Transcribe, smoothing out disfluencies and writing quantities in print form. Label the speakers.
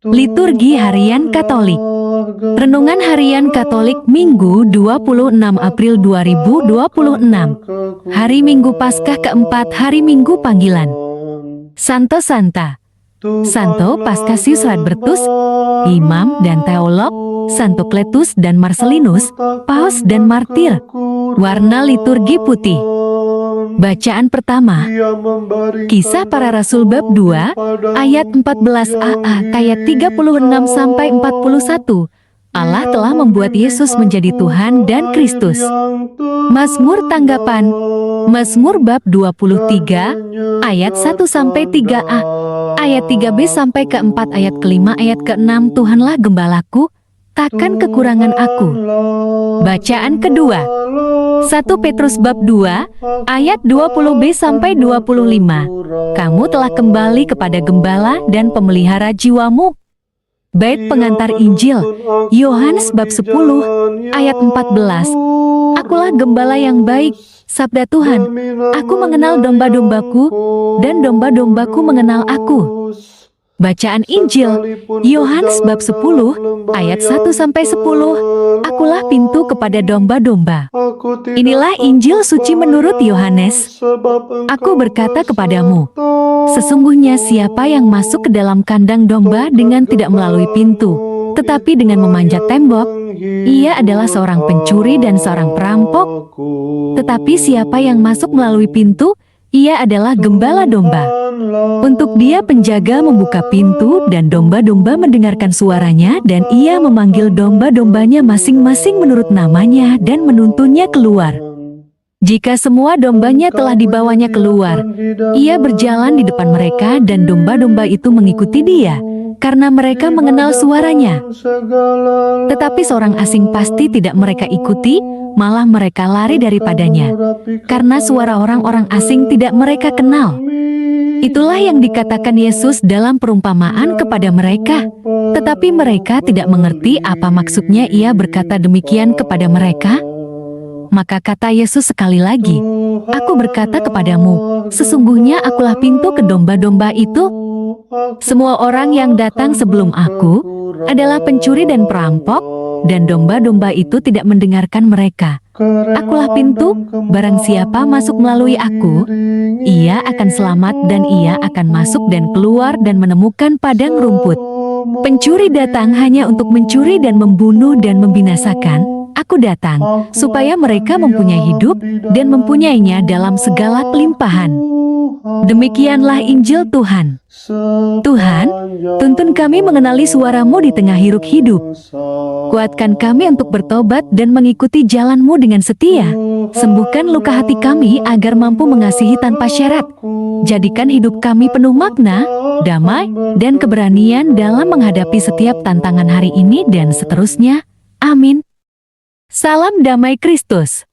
Speaker 1: Liturgi Harian Katolik. Renungan Harian Katolik Minggu 26 April 2026. Hari Minggu Paskah keempat, hari Minggu panggilan. Santo Santa. Santo Paskasius Radbertus, Imam dan Teolog, Santo Kletus dan Marcelinus, Paus dan Martir. Warna liturgi putih. Bacaan pertama, Kisah Para Rasul bab 2, ayat 14a ayat 36-41. Allah telah membuat Yesus menjadi Tuhan dan Kristus. Mazmur tanggapan. Mazmur bab 23, ayat 1-3a, ayat 3b sampai ke-4, ayat ke-5, ayat ke-6. Tuhanlah gembalaku, takkan kekurangan aku. Bacaan kedua, 1 Petrus bab 2, ayat 20b sampai 25. Kamu telah kembali kepada gembala dan pemelihara jiwamu. Bait pengantar Injil, Yohanes bab 10, ayat 14. Akulah gembala yang baik, sabda Tuhan. Aku mengenal domba-dombaku, dan domba-dombaku mengenal aku. Bacaan Injil, Yohanes bab 10, ayat 1-10. Akulah pintu kepada domba-domba. Inilah Injil suci menurut Yohanes. Aku berkata kepadamu, sesungguhnya siapa yang masuk ke dalam kandang domba dengan tidak melalui pintu, tetapi dengan memanjat tembok, ia adalah seorang pencuri dan seorang perampok. Tetapi siapa yang masuk melalui pintu, ia adalah gembala domba. Untuk dia penjaga membuka pintu dan domba-domba mendengarkan suaranya, dan ia memanggil domba-dombanya masing-masing menurut namanya dan menuntunnya keluar. Jika semua dombanya telah dibawanya keluar, ia berjalan di depan mereka dan domba-domba itu mengikuti dia, karena mereka mengenal suaranya. Tetapi seorang asing pasti tidak mereka ikuti, malah mereka lari daripadanya, karena suara orang-orang asing tidak mereka kenal. Itulah yang dikatakan Yesus dalam perumpamaan kepada mereka. Tetapi mereka tidak mengerti apa maksudnya ia berkata demikian kepada mereka. Maka kata Yesus sekali lagi, Aku berkata kepadamu, sesungguhnya akulah pintu ke domba-domba itu. Semua orang yang datang sebelum aku adalah pencuri dan perampok, dan domba-domba itu tidak mendengarkan mereka. Akulah pintu, barang siapa masuk melalui aku, ia akan selamat dan ia akan masuk dan keluar dan menemukan padang rumput. Pencuri datang hanya untuk mencuri dan membunuh dan membinasakan. Aku datang supaya mereka mempunyai hidup dan mempunyainya dalam segala kelimpahan. Demikianlah Injil Tuhan. Tuhan, tuntun kami mengenali suara-Mu di tengah hiruk hidup. Kuatkan kami untuk bertobat dan mengikuti jalan-Mu dengan setia. Sembuhkan luka hati kami agar mampu mengasihi tanpa syarat. Jadikan hidup kami penuh makna, damai, dan keberanian dalam menghadapi setiap tantangan hari ini dan seterusnya. Amin. Salam damai Kristus.